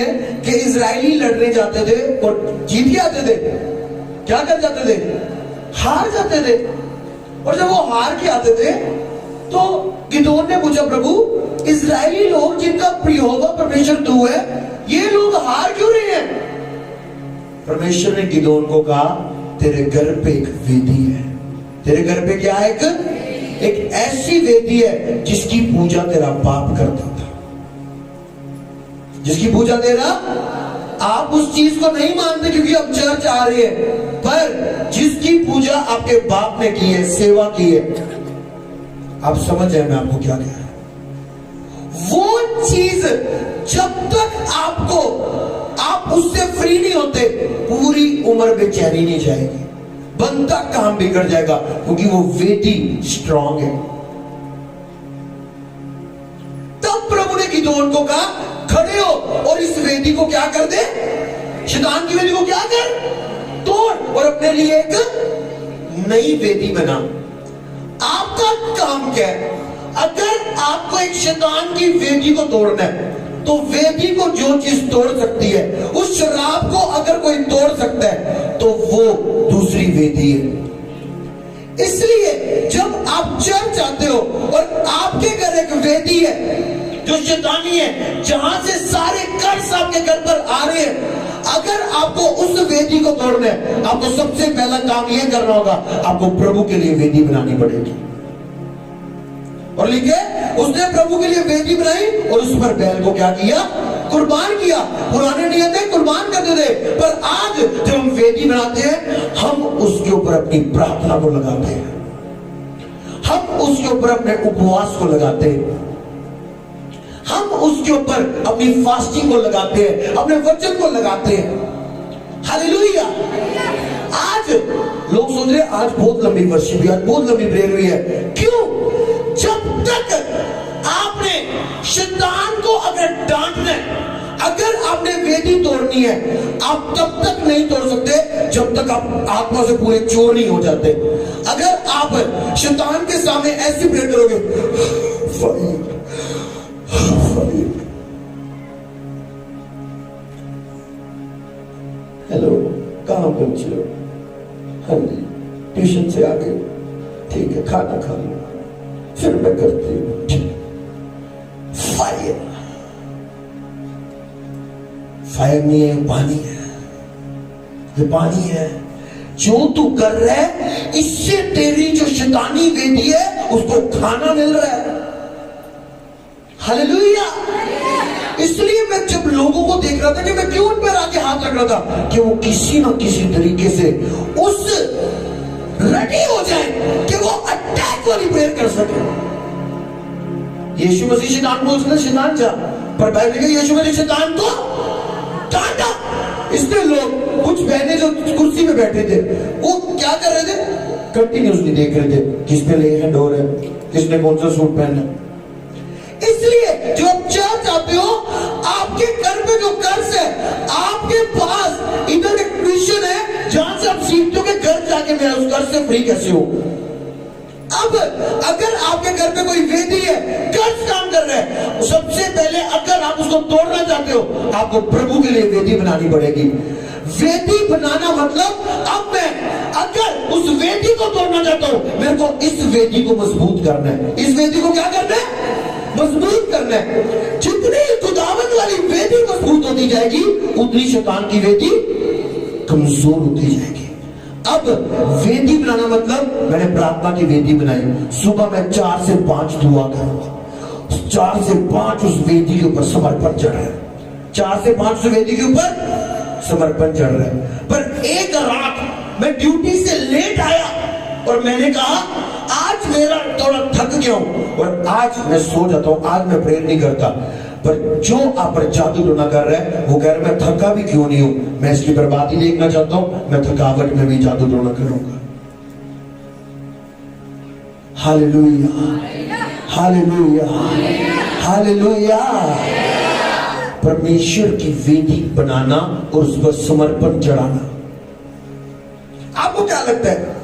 कि इजरायली लड़ने जाते थे और जीत के आते थे, क्या कर जाते थे? हार जाते थे। और जब वो हार के आते थे तो गिदोन ने पूछा, प्रभु इजरायली लोग जिनका यहोवा परमेश्वर तू है, ये लोग हार क्यों रहे हैं? परमेश्वर ने गिदोन को कहा, तेरे घर पे एक वेदी है। तेरे घर पे क्या है? एक ऐसी वेदी है जिसकी पूजा तेरा बाप करता था, जिसकी पूजा तेरा, आप उस चीज को नहीं मानते क्योंकि अब चर्च आ रही है, पर जिसकी पूजा आपके बाप ने की है, सेवा की है, आप समझ जाए मैं आपको क्या कह रहा हूं। वो चीज जब तक आपको, आप उससे फ्री नहीं होते, पूरी उम्र बेचैनी नहीं जाएगी, बनता काम बिगड़ जाएगा, क्योंकि वो वेदी स्ट्रांग है। तब प्रभु ने गिदोन को कहा, खड़े हो और इस वेदी को क्या कर दे? शैतान की वेदी को क्या कर? तोड़ और अपने लिए एक नई वेदी बना। आपका काम क्या है? अगर आपको एक शैतान की वेदी को तोड़ना है, तो वेदी को जो चीज तोड़ सकती है, उस शराब को अगर कोई तोड़ सकता है, तो वो दूसरी वेदी है। इसलिए जब आप चर्च आते हो और आपके घर एक वेदी है जो शैतानी है, जहां से सारे कर्ज आपके घर पर आ रहे हैं, अगर आपको उस वेदी को तोड़ना है, आपको सबसे पहला काम यह करना होगा, आपको प्रभु के लिए वेदी बनानी पड़ेगी। और लिखे, उसने प्रभु के लिए वेदी बनाई और उस पर बैल को क्या किया? कुर्बान किया। पुराने नियम में कुर्बान करते थे, पर आज जब हम वेदी बनाते हैं, हम उसके ऊपर अपनी प्रार्थना को लगाते हैं, हम उसके ऊपर अपने उपवास को लगाते हैं, हम उसके ऊपर अपनी फास्टिंग को लगाते हैं, अपने वचन को लगाते हैं। हालेलुया। आज लोग सोच रहे आज बहुत लंबी वर्शिप हुई, आज बहुत लंबी प्रेयर हुई है। क्यों? जब तक आपने शैतान को अगर डांटना है, अगर आपने वेदी तोड़नी है, आप तब तक नहीं तोड़ सकते जब तक आप आत्मा से पूरे चोर नहीं हो जाते। अगर आप शैतान के सामने ऐसी प्रेयर करोगे, हेलो कहां पहुंचे हो? हाँ जी ट्यूशन से आ गए, ठीक है खाना खा लो, फिर मैं करती हूँ। फायर, फायर नहीं है, पानी है, ये पानी है। जो तू कर रहा है, इससे तेरी जो शैतानी वेदी है उसको खाना मिल रहा है। हालेलुया। इसलिए मैं जब लोगों को देख रहा था कि मैं क्यों उन पर आके हाथ रख रहा था, कि वो किसी ना किसी तरीके से उस रेडी हो जाए कि वो अटैक को रिपेयर कर सके। यीशु मसीह शैतान को उसने शैतान जा, पर बाइबल में यीशु मसीह शैतान को डांटा। इसलिए लोग, कुछ बहने जो कुर्सी पे बैठे थे, वो क्या कर रहे थे? कंटिन्यूसली देख रहे थे किस पे ले हैंड हो रहा है, किसने कौन सा सूट पहना। इसलिए जो आप चर्च आते हो, आपके घर में जो कर्ज है, आपके पास इधर एक मिशन है जहां से आप सीखते हो कि घर जाके मैं उस कर्ज से फ्री कैसे हो। अब अगर आपके घर पे कोई वेदी है, कर्ज काम कर रहा है, सबसे पहले अगर आप उसको तोड़ना चाहते हो, आपको प्रभु के लिए वेदी बनानी पड़ेगी। वेदी बनाना मतलब, अब मैं अगर उस वेदी को तोड़ना चाहता हूं, मेरे को इस वेदी को मजबूत करना है। इस वेदी को क्या करना है? मजबूत करना है। जितनी खुदावंद वाली वेदी मजबूत होती जाएगी, उतनी शैतान की वेदी कमजोर होती जाएगी। अब वेदी बनाना मतलब, मैंने प्रार्थना की वेदी बनाई। सुबह मैं 4 से 5 दुआ करूंगा, 4 से 5 उस वेदी के ऊपर समर्पण चढ़ रहा है, 4 से 5 उस वेदी के ऊपर समर्पण चढ़ रहा है। पर एक रात मैं ड्यूटी से लेट आया और मैंने कहा आज मेरा थोड़ा थक गया हूं और आज मैं सो जाता हूं, आज मैं प्रेयर नहीं करता। पर जो आप पर जादू टोना कर रहा है, वो कह रहा है मैं थका भी क्यों नहीं हूं, मैं इसकी बर्बादी देखना चाहता हूं, मैं थकावट में भी जादू टोना करूंगा। Hallelujah, hallelujah, hallelujah. परमेश्वर की वेदी बनाना और उस पर समर्पण चढ़ाना। आपको क्या लगता है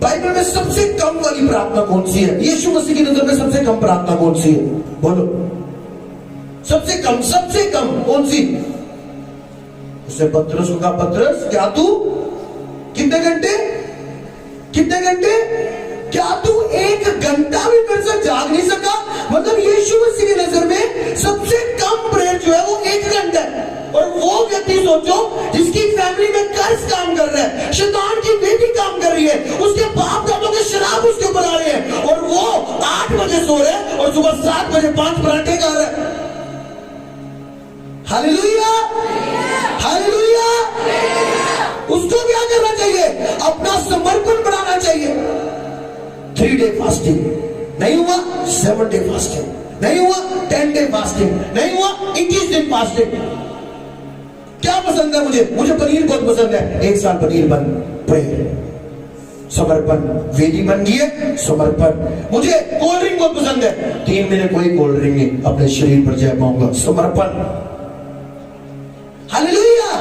बाइबल में सबसे कम वाली प्रार्थना कौन सी है? यीशु मसीह की नजर में सबसे कम प्रार्थना कौन सी है? बोलो। सबसे कम कौन सी? उसने पतरस को कहा, पतरस क्या तू कितने घंटे क्या तू 1 घंटा भी मेरे साथ जाग नहीं सका? मतलब यीशु मसीह की नजर में सबसे कम प्रेयर जो है वो 1 घंटा है। और वो व्यक्ति सोचो जिसकी फैमिली में कर्ज काम कर रहा है, शैतान की बेटी काम कर रही है, उसके बाप दादों के शराब उसके ऊपर आ रहे हैं, और वो 8 बजे सो रहे हैं और सुबह 7 बजे 5 पराठे खा रहे हैं। Hallelujah, hallelujah. उसको क्या करना चाहिए? अपना समर्पण बढ़ाना चाहिए। 3 डे फास्टिंग नहीं हुआ, 7 डे फास्टिंग नहीं हुआ, 10 डे फास्टिंग नहीं हुआ, 21 दिन फास्टिंग। क्या पसंद है मुझे पनीर बहुत पसंद है, 1 साल पनीर बंद, प्रेयर, समर्पण, वेदी बन गई है, समर्पण। मुझे कोल्ड ड्रिंक बहुत पसंद है, 3 महीने कोई कोल्ड ड्रिंक नहीं, अपने शरीर पर जय पाऊंगा, समर्पण। हालेलुया।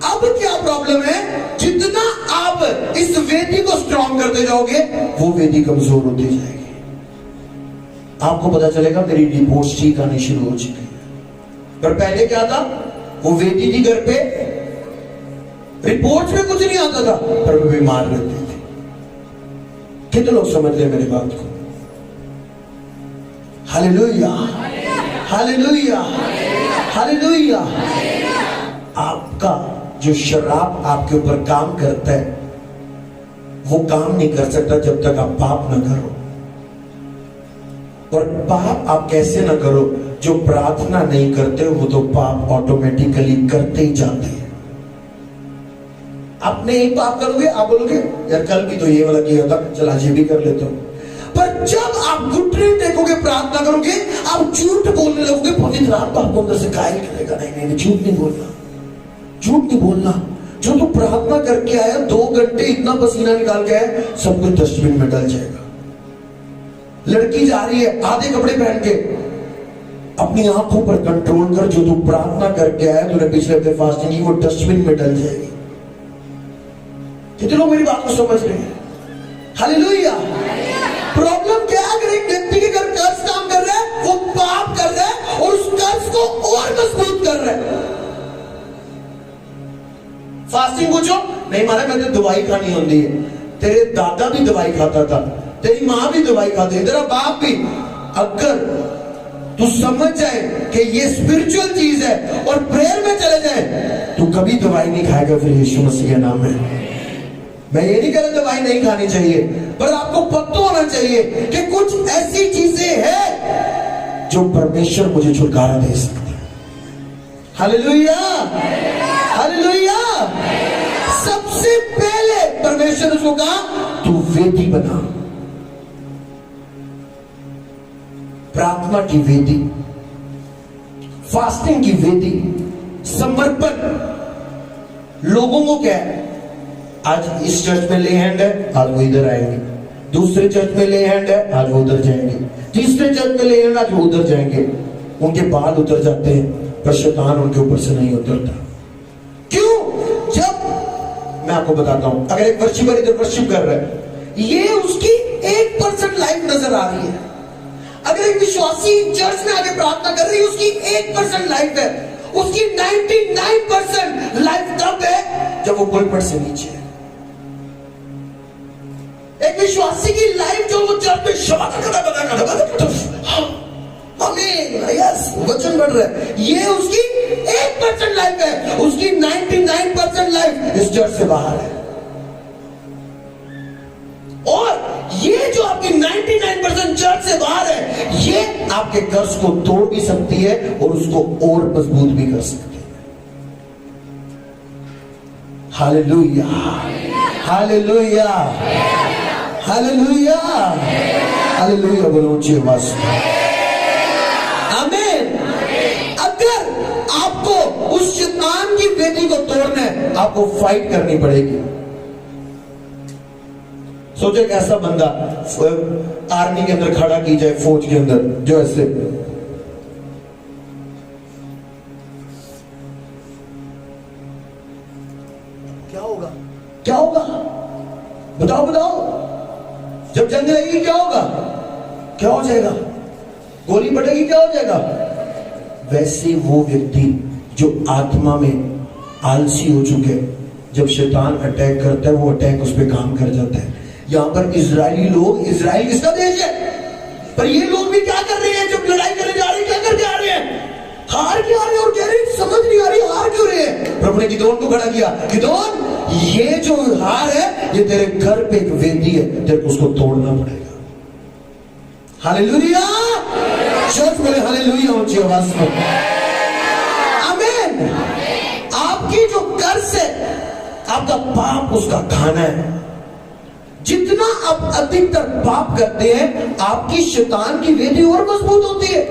अब क्या प्रॉब्लम है? जितना आप इस वेदी को स्ट्रॉन्ग करते जाओगे वो वेदी कमजोर होती जाएगी। आपको पता चलेगा मेरी रिपोर्ट ठीक आनी शुरू हो चुकी है। पर पहले क्या था? वो वेदी थी घर पे, रिपोर्ट में कुछ नहीं आता था, पर वो बीमार रहते थे। कितने लोग समझ रहे मेरी बात को? Hallelujah, hallelujah, hallelujah. आपका जो शराब आपके ऊपर काम करता है वो काम नहीं कर सकता जब तक आप पाप ना करो। और पाप आप कैसे ना करो? जो प्रार्थना नहीं करते वो तो पाप ऑटोमेटिकली करते ही जाते हैं। आपने एक पाप करोगे, आप बोलोगे यार कल भी तो ये वाला किया था, चल आज ये भी कर लेता हूं। पर जब आप घुटने टेकोगे, प्रार्थना करोगे, आप झूठ बोलने लगोगे, पवित्र आत्मा आपको अंदर से कायल करेगा, नहीं झूठ नहीं बोलना, झूठ नहीं बोलना। जो तू प्रार्थना करके आया, 2 घंटे इतना पसीना निकाल के आया, सब कुछ डस्टबिन में डल जाएगा। लड़की जा रही है आधे कपड़े पहन के, अपनी आंखों पर कंट्रोल कर। जो तू प्रार्थना करके आया, तूने पिछले हफ्ते फास्टिंग की, वो डस्टबिन में डल जाएगी। कितने लोग मेरी बात को समझ रहे हैं? हालेलुया। प्रॉब्लम क्या है? अगर एक व्यक्ति के घर कर्ज काम कर रहा है, वो पाप कर रहा है और उस कर्ज को और मजबूत कर रहा है। फास्टिंग पूछो, नहीं मारा मैं तो दवाई खानी होती है। तेरे दादा भी दवाई खाता था, तेरी माँ भी दवाई खाती है, तेरा बाप भी। अगर तू समझ जाए कि ये स्पिरिचुअल चीज है और प्रेयर में चले जाए, तू कभी दवाई नहीं खाएगा फिर यीशु मसीह के नाम में। मैं ये नहीं कह रहा दवाई नहीं खानी चाहिए, पर आपको पता होना चाहिए कि कुछ ऐसी चीजें हैं जो परमेश्वर मुझे छुटकारा दे सकता है। Hallelujah, hallelujah. सबसे पहले परमेश्वर ने उसको कहा तू वेदी बना, प्रार्थना की वेदी, फास्टिंग की वेदी, समर्पण। लोगों को क्या है? आज इस चर्च में ले हैंड है, आज वो इधर आएंगे, दूसरे चर्च में ले हैंड है, आज वो उधर जाएंगे, तीसरे चर्च में ले हैंड, आज वो उधर जाएंगे। उनके बाल उतर जाते हैं पर शैतान उनके ऊपर से नहीं उतरता। क्यों? जब मैं आपको बताता हूं, अगर एक वर्शिपर इधर वर्शिप कर रहा है, ये उसकी 1% लाइफ नजर आ रही है। अगर एक विश्वासी चर्च में आके प्रार्थना कर रही है, उसकी 1% लाइफ है, उसकी 99% लाइफ तब है जब वो पुलपट से नीचे है। एक विश्वासी की लाइफ जो वो चर्च में यस वचन बढ़ रहा है, ये उसकी 1% लाइफ है, उसकी 99% लाइफ इस चर्च से बाहर है। और ये जो आपकी 99% चर्च से बाहर है, ये आपके कर्ज को तोड़ भी सकती है और उसको और मजबूत भी कर सकती है। Hallelujah, hallelujah, hallelujah, hallelujah. बोलो ऊंची आवाज से आमीन। अगर आपको उस शैतान की वेदी को तोड़ना है, आपको फाइट करनी पड़ेगी। सोचो एक ऐसा बंदा आर्मी के अंदर खड़ा की जाए, फौज के अंदर, जो ऐसे क्या होगा? क्या होगा? बताओ बताओ। जब जंग लगेगी क्या होगा? क्या हो जाएगा? गोली पड़ेगी, क्या हो जाएगा? वैसे वो व्यक्ति जो आत्मा में आलसी हो चुके, जब शैतान अटैक करता है वो अटैक उस पर काम कर जाता है। यहां पर इजरायली लोग, इजराइल किसका देश है, पर ये लोग भी क्या कर रहे हैं? जब लड़ाई करने जा रहे हैं क्या करके आ रहे हैं? हार के आ रहे हैं और कह रहे हैं समझ नहीं आ रही हार क्यों रहे हैं। प्रभु ने गिदोन को खड़ा किया, गिदोन ये जो हार है ये तेरे घर पे एक वेदी है, तेरे को उसको तोड़ना पड़ेगा। हालेलुया, चर्च बोले हालेलुया ऊंची आवाज में, आमीन। आपकी जो कर्ज है, आपका पाप उसका खाना है। जितना आप अधिकतर पाप करते हैं, आपकी शैतान की वेदी और मजबूत होती है।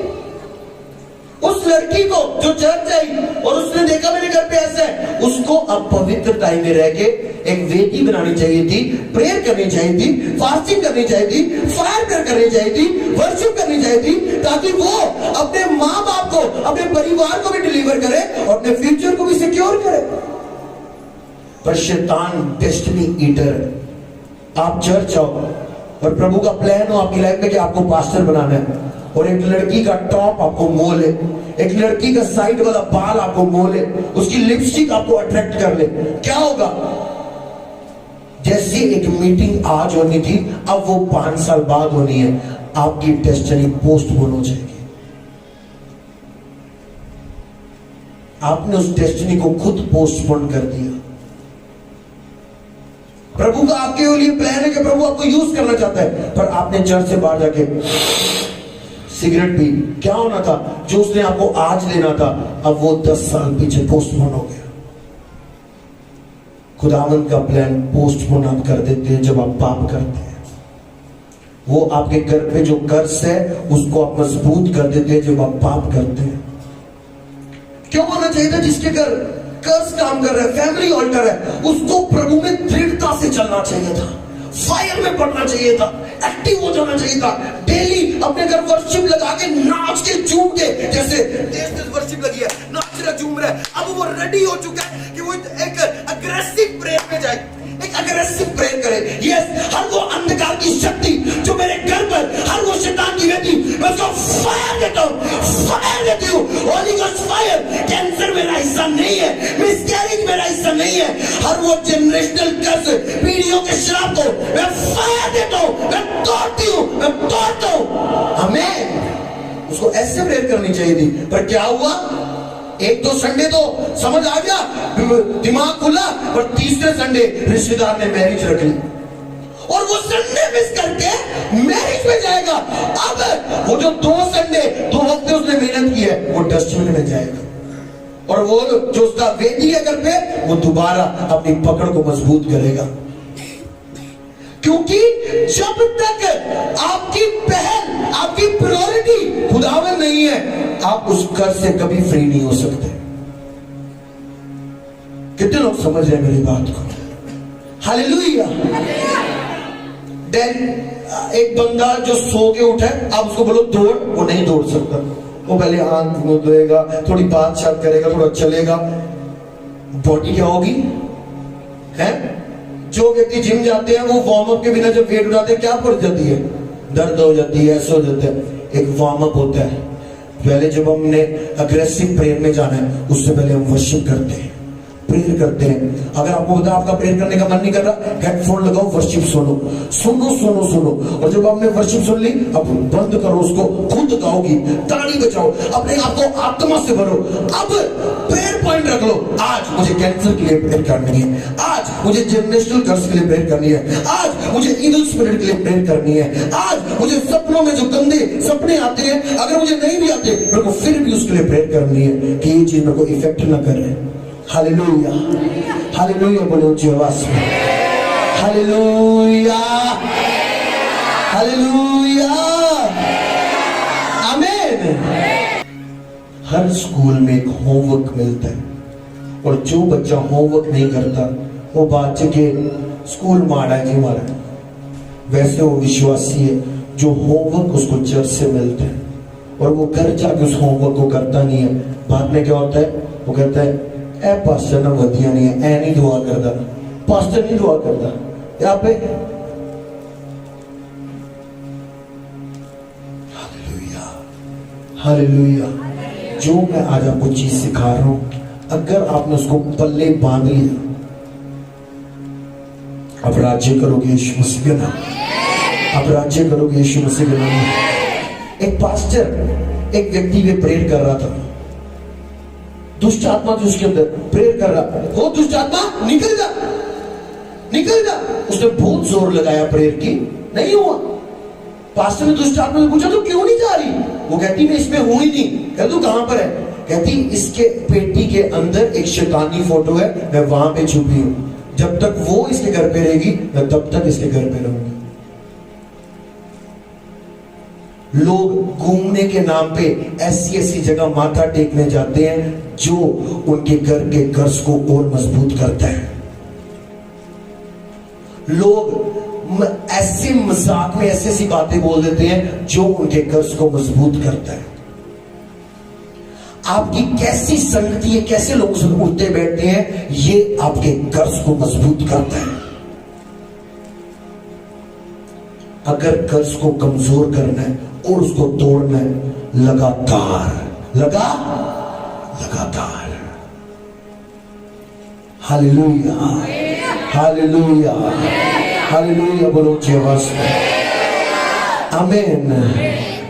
उस लड़की को जो चर्च आई और उसने देखा मेरे घर पे ऐसा है, उसको अब पवित्र टाइम में रह के एक वेदी बनानी चाहिए थी, प्रेयर करनी चाहिए थी, फास्टिंग करनी चाहिए थी, फायर प्रेयर करनी चाहिए थी, वर्शिप करनी चाहिए थी, ताकि वो अपने माँ बाप को, अपने परिवार को भी डिलीवर करे और अपने फ्यूचर को भी सिक्योर करे। पर शैतान डेस्टिनी ईटर है। आप चर्च आओ और प्रभु का प्लान हो आपकी लाइफ में कि आपको पास्टर बनाना है, और एक लड़की का टॉप आपको मोल है, एक लड़की का साइड वाला बाल आपको मोल है, उसकी लिपस्टिक आपको अट्रैक्ट कर ले, क्या होगा? जैसी एक मीटिंग आज होनी थी, अब वो 5 साल बाद होनी है। आपकी डेस्टिनी पोस्टपोन हो जाएगी। आपने उस डेस्टिनी को खुद पोस्टपोन कर दिया। प्रभु का आपके लिए प्लान है कि प्रभु आपको यूज करना चाहता है, पर आपने चर्च से बाहर जाके सिगरेट पी। क्या होना था? जो उसने आपको आज लेना था, अब वो 10 साल पीछे पोस्टपोन हो गया। खुदावंद का प्लान पोस्टपोन आप कर देते हैं जब आप पाप करते हैं। वो आपके घर पे जो कर्ज है उसको आप मजबूत कर देते हैं जब आप पाप करते हैं। क्यों होना चाहिए था? जिसके घर कर्ज काम कर रहा है, फैमिली ऑल्टर है, उसको प्रभु में दृढ़ता से चलना चाहिए था, फायर में पड़ना चाहिए था, एक्टिव हो जाना चाहिए था, डेली अपने घर वर्शिप लगा के नाच के झूम के, जैसे देश वर्शिप लगी है, नाच रहा झूम रहा है। अब वो रेडी हो चुका है कि वो एक अग्रेसिव प्रेयर में जाए, एक अग्रेसिव प्रेयर करे। यस, हर वो अंधकार की शक्ति जो मेरे घर पर, हर वो शैतान की वेदी, मैं उसको फायर देता हूँ, फायर देती हूँ। Holi ghost fire. कैंसर मेरा हिस्सा नहीं है, मिसकैरेज मेरा हिस्सा नहीं है। हर वो जनरेशनल कर्ज, पीढ़ियों के श्राप को मैं फायर देता हूँ, मैं तोड़ती हूँ, मैं तोड़ता हूँ। हमें उसको ऐसे प्रेयर करनी चाहिए थी, पर क्या हुआ? एक दो संडे तो समझ आ गया, दिमाग खुला, और तीसरे संडे रिश्तेदार ने मैरिज रख ली और वो संडे मिस करके मैरिज में जाएगा। अब वो जो 2 संडे 2 हफ्ते उसने मेहनत की है, वो डस्टबिन में जाएगा, और वो जो उसका वेदी है घर पे, वो दोबारा अपनी पकड़ को मजबूत करेगा। क्योंकि जब तक आपकी पहल, आपकी प्रायोरिटी खुदावन नहीं है, आप उस कर्ज से कभी फ्री नहीं हो सकते। कितने लोग समझ रहे हैं मेरी बात को? हालेलुया। एक बंदा जो सो के उठा है, आप उसको बोलो दौड़, वो नहीं दौड़ सकता। वो पहले हाथ मुंह धोएगा, थोड़ी बात करेगा, थोड़ा चलेगा, बॉडी क्या होगी? है जो व्यक्ति जिम जाते हैं, वो वार्म अप के बिना जब वेट उठाते हैं, क्या पड़ जाती है? दर्द हो जाती है, ऐसा हो जाता है। एक वार्म अप होता है। पहले जब हमने अग्रेसिव प्रेयर में जाना है, उससे पहले हम वर्शिप करते हैं, प्रेयर करते हैं। अगर आपको पता आपका प्रेयर करने का मन नहीं कर रहा, हेडफोन लगाओ, वर्शिप सुनो, सुनो सुनो सुनो। और जब आपने वर्शिप सुन ली, अब बंद करो उसको, खुद गाओगी, ताली बजाओ, अपने आप को आत्मा से भरो। अब प्रेयर पॉइंट रख लो, आज मुझे कैंसर के लिए प्रेयर करनी है, आज मुझे जनरेशनल कर्ज के लिए प्रेयर करनी है, आज मुझे इविल स्पिरिट के लिए प्रेयर करनी है, आज मुझे सपनों में जो गंदे सपने आते हैं, अगर मुझे नहीं भी आते, मेरे को फिर भी उसके लिए प्रेयर करनी है कि ये चीज मेरे को इफेक्ट ना करे। हालेलुया, हालेलुया बोले ऊंची आवाज में, हालेलुया, हालेलुया, आमीन। हर स्कूल में एक होमवर्क मिलता है, और जो बच्चा होमवर्क नहीं करता वो बात के स्कूल मारा है जी मारा। वैसे वो विश्वासी है जो होमवर्क उसको चर्च से मिलता है, और वो घर जाके उस होमवर्क को करता नहीं है। बाद में क्या होता है? वो कहता है ए पास्टर ना वधिया नहीं है, ए नहीं दुआ करता, पास्टर नहीं दुआ करता। यहाँ पे हालेलुया, हालेलुया। जो मैं आज आपको चीज सिखा रहा हूं, अगर आपने उसको पल्ले बांध लिया, अब राज्य करोगे यीशु मसीह के नाम, अब राज्य करोगे यीशु मसीह के नाम। एक पास्टर एक व्यक्ति पे प्रेयर कर रहा था, दुष्ट आत्मा थी उसके अंदर, प्रेयर कर रहा, हो दुष्ट आत्मा निकल जा, निकल जा। उसने बहुत जोर लगाया प्रेयर की, नहीं हुआ। पास्टर ने दुष्ट आत्मा से पूछा तो क्यों नहीं जा रही? वो कहती मैं इसमें हूं ही नहीं। कहता तू कहां पर है? कहती इसके पेटी के अंदर एक शैतानी फोटो है, मैं वहां पे छुपी हूं। जब तक वो इसके घर पे रहेगी मैं तब तक इसके घर पे रहूंगी। लोग घूमने के नाम पे ऐसी ऐसी जगह माथा टेकने जाते हैं जो उनके घर के कर्ज को और मजबूत करता है। लोग ऐसे मजाक में ऐसी ऐसी बातें बोल देते हैं जो उनके कर्ज को मजबूत करता है। आपकी कैसी संगति है, कैसे लोग से उठते बैठते हैं, ये आपके कर्ज को मजबूत करता है। अगर कर्ज को कमजोर करना है और उसको तोड़ना है, लगातार हालेलुया, हालेलुया, हालेलुया बोलो ऊंची आवाज में, आमीन,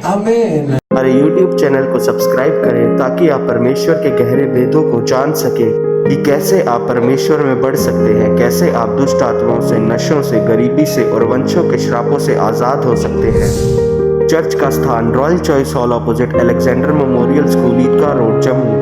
आमीन। हमारे YouTube चैनल को सब्सक्राइब करें ताकि आप परमेश्वर के गहरे भेदों को जान सकें कि कैसे आप परमेश्वर में बढ़ सकते हैं, कैसे आप दुष्ट आत्माओं से, नशों से, गरीबी से और वंशों के श्रापों से आज़ाद हो सकते हैं। चर्च का स्थान Royal Choice Hall opposite Alexander Memorial School, Eidgah Road, Jammu.